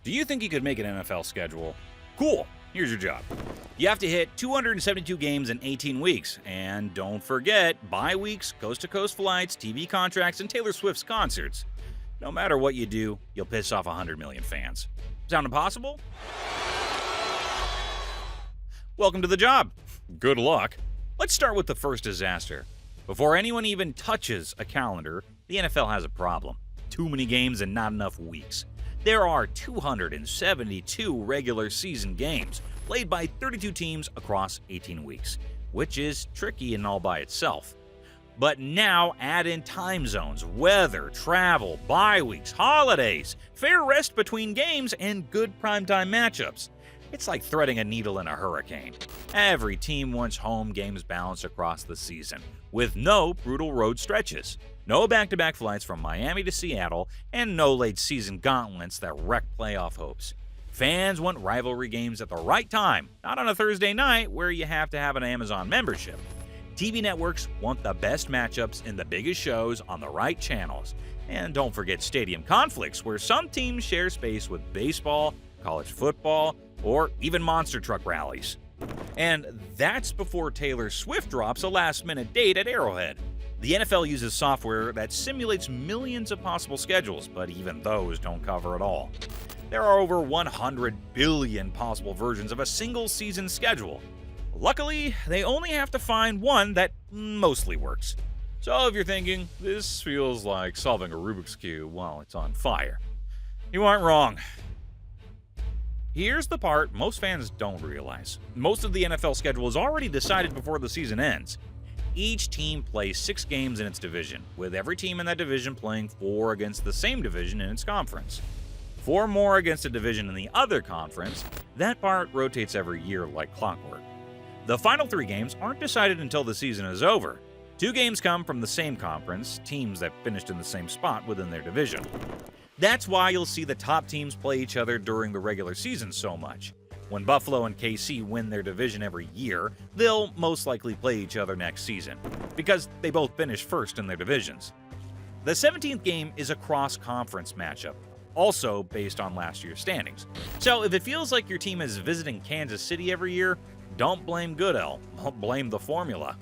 Do you think you could make an NFL schedule? Cool, here's your job. You have to hit 272 games in 18 weeks, and don't forget bye weeks, coast-to-coast flights, TV contracts, and Taylor Swift's concerts. No matter what you do, you'll piss off 100 million fans. Sound impossible? Welcome to the job. Good luck. Let's start with the first disaster. Before anyone even touches a calendar, the NFL has a problem. Too many games and not enough weeks. There are 272 regular season games, played by 32 teams across 18 weeks, which is tricky in all by itself. But now add in time zones, weather, travel, bye weeks, holidays, fair rest between games, and good primetime matchups. It's like threading a needle in a hurricane. Every team wants home games balanced across the season, with no brutal road stretches. No back-to-back flights from Miami to Seattle, and no late-season gauntlets that wreck playoff hopes. Fans want rivalry games at the right time, not on a Thursday night where you have to have an Amazon membership. TV networks want the best matchups in the biggest shows on the right channels. And don't forget stadium conflicts, where some teams share space with baseball, college football, or even monster truck rallies. And that's before Taylor Swift drops a last-minute date at Arrowhead. The NFL uses software that simulates millions of possible schedules, but even those don't cover it all. There are over 100 billion possible versions of a single season schedule. Luckily, they only have to find one that mostly works. So if you're thinking, this feels like solving a Rubik's Cube while it's on fire, you aren't wrong. Here's the part most fans don't realize. Most of the NFL schedule is already decided before the season ends. Each team plays 6 games in its division, with every team in that division playing 4 against the same division in its conference. 4 more against a division in the other conference. That part rotates every year like clockwork. The final 3 games aren't decided until the season is over. 2 games come from the same conference, teams that finished in the same spot within their division. That's why you'll see the top teams play each other during the regular season so much. When Buffalo and KC win their division every year, they'll most likely play each other next season, because they both finished first in their divisions. The 17th game is a cross-conference matchup, also based on last year's standings. So if it feels like your team is visiting Kansas City every year, don't blame Goodell, blame the formula.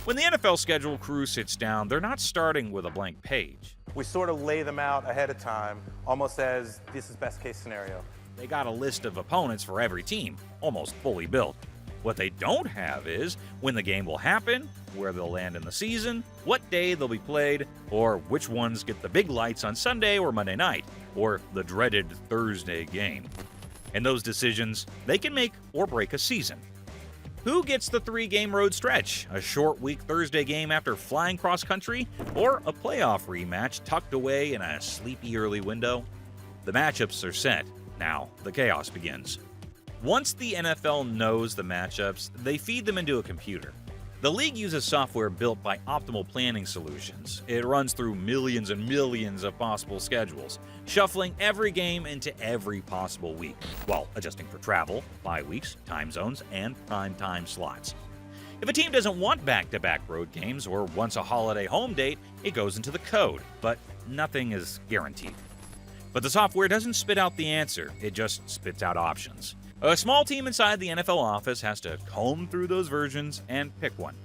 When the NFL schedule crew sits down, they're not starting with a blank page. We sort of lay them out ahead of time, almost as this is best case scenario. They got a list of opponents for every team, almost fully built. What they don't have is when the game will happen, where they'll land in the season, what day they'll be played, or which ones get the big lights on Sunday or Monday night, or the dreaded Thursday game. And those decisions, they can make or break a season. Who gets the 3-game road stretch? A short week Thursday game after flying cross-country? Or a playoff rematch tucked away in a sleepy early window? The matchups are set. Now, the chaos begins. Once the NFL knows the matchups, they feed them into a computer. The league uses software built by Optimal Planning Solutions. It runs through millions and millions of possible schedules, shuffling every game into every possible week, while adjusting for travel, bye weeks, time zones, and prime time slots. If a team doesn't want back-to-back road games or wants a holiday home date, it goes into the code, but nothing is guaranteed. But the software doesn't spit out the answer, it just spits out options. A small team inside the NFL office has to comb through those versions and pick one.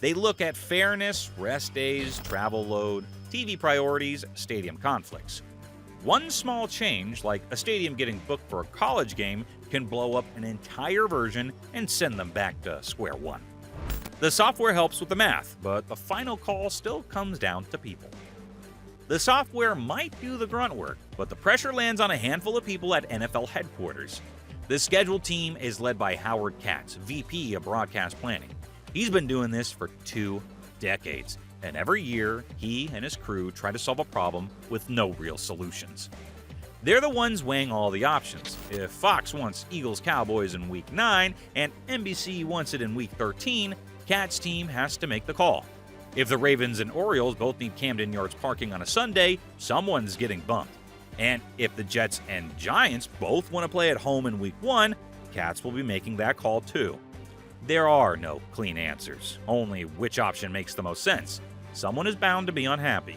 They look at fairness, rest days, travel load, TV priorities, stadium conflicts. One small change, like a stadium getting booked for a college game, can blow up an entire version and send them back to square one. The software helps with the math, but the final call still comes down to people. The software might do the grunt work, but the pressure lands on a handful of people at NFL headquarters. The schedule team is led by Howard Katz, VP of Broadcast Planning. He's been doing this for 2 decades, and every year he and his crew try to solve a problem with no real solutions. They're the ones weighing all the options. If Fox wants Eagles-Cowboys in Week 9 and NBC wants it in Week 13, Katz's team has to make the call. If the Ravens and Orioles both need Camden Yards parking on a Sunday, someone's getting bumped. And if the Jets and Giants both want to play at home in Week 1, Katz will be making that call too. There are no clean answers, only which option makes the most sense. Someone is bound to be unhappy.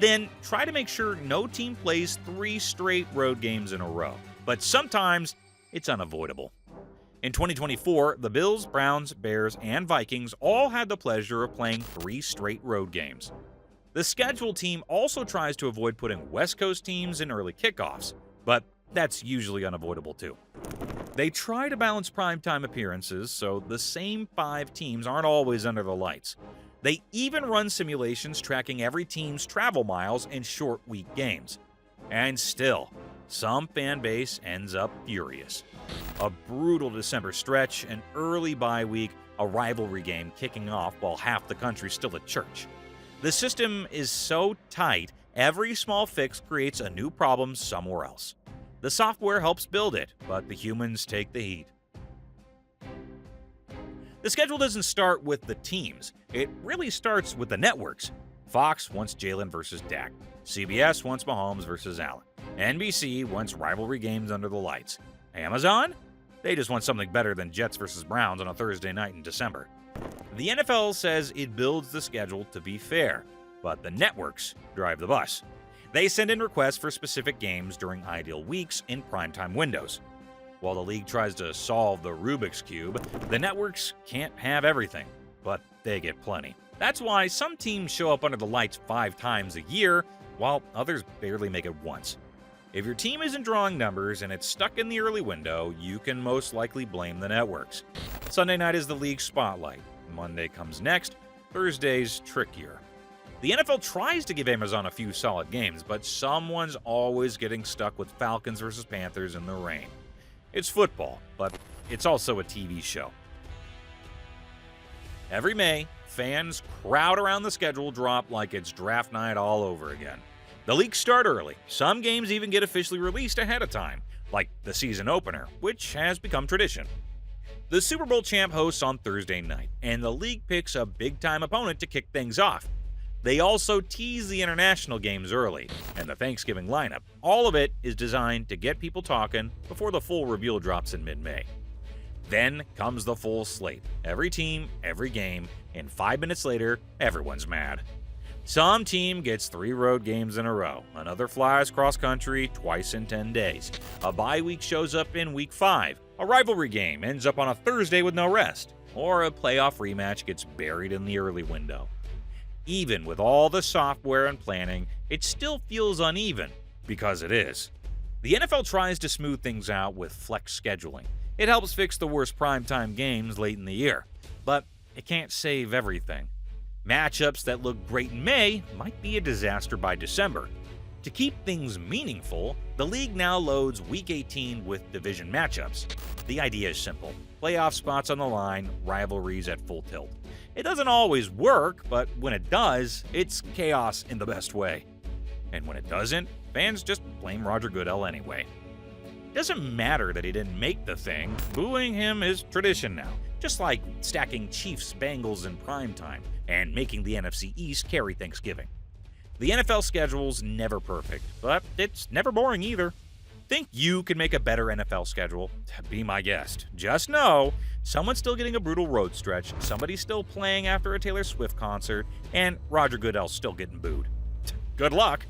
Then try to make sure no team plays 3 straight road games in a row. But sometimes it's unavoidable. In 2024, the Bills, Browns, Bears, and Vikings all had the pleasure of playing 3 straight road games. The schedule team also tries to avoid putting West Coast teams in early kickoffs, but that's usually unavoidable too. They try to balance primetime appearances so the same 5 teams aren't always under the lights. They even run simulations tracking every team's travel miles in short week games. And still, some fan base ends up furious. A brutal December stretch, an early bye week, a rivalry game kicking off while half the country's still at church. The system is so tight, every small fix creates a new problem somewhere else. The software helps build it, but the humans take the heat. The schedule doesn't start with the teams. It really starts with the networks. Fox wants Jalen versus Dak. CBS wants Mahomes versus Allen. NBC wants rivalry games under the lights. Amazon? They just want something better than Jets versus Browns on a Thursday night in December. The NFL says it builds the schedule to be fair, but the networks drive the bus. They send in requests for specific games during ideal weeks in primetime windows. While the league tries to solve the Rubik's Cube, the networks can't have everything, but they get plenty. That's why some teams show up under the lights 5 times a year, while others barely make it once. If your team isn't drawing numbers and it's stuck in the early window, you can most likely blame the networks. Sunday night is the league's spotlight. Monday comes next. Thursday's trickier. The NFL tries to give Amazon a few solid games, but someone's always getting stuck with Falcons versus Panthers in the rain. It's football, but it's also a TV show. Every May, fans crowd around the schedule drop like it's draft night all over again. The leagues start early. Some games even get officially released ahead of time, like the season opener, which has become tradition. The Super Bowl champ hosts on Thursday night, and the league picks a big-time opponent to kick things off. They also tease the international games early, and the Thanksgiving lineup. All of it is designed to get people talking before the full reveal drops in mid-May. Then comes the full slate. Every team, every game, and 5 minutes later, everyone's mad. Some team gets 3 road games in a row. Another flies cross-country twice in 10 days. A bye week shows up in week 5. A rivalry game ends up on a Thursday with no rest. Or a playoff rematch gets buried in the early window. Even with all the software and planning, it still feels uneven, because it is. The NFL tries to smooth things out with flex scheduling. It helps fix the worst primetime games late in the year, but it can't save everything. Matchups that look great in May might be a disaster by December. To keep things meaningful, the league now loads Week 18 with division matchups. The idea is simple. Playoff spots on the line, rivalries at full tilt. It doesn't always work, but when it does, it's chaos in the best way. And when it doesn't, fans just blame Roger Goodell anyway. It doesn't matter that he didn't make the thing. Booing him is tradition now, just like stacking Chiefs-Bengals in primetime and making the NFC East carry Thanksgiving. The NFL schedule's never perfect, but it's never boring either. Think you can make a better NFL schedule? Be my guest. Just know, someone's still getting a brutal road stretch, somebody's still playing after a Taylor Swift concert, and Roger Goodell's still getting booed. Good luck!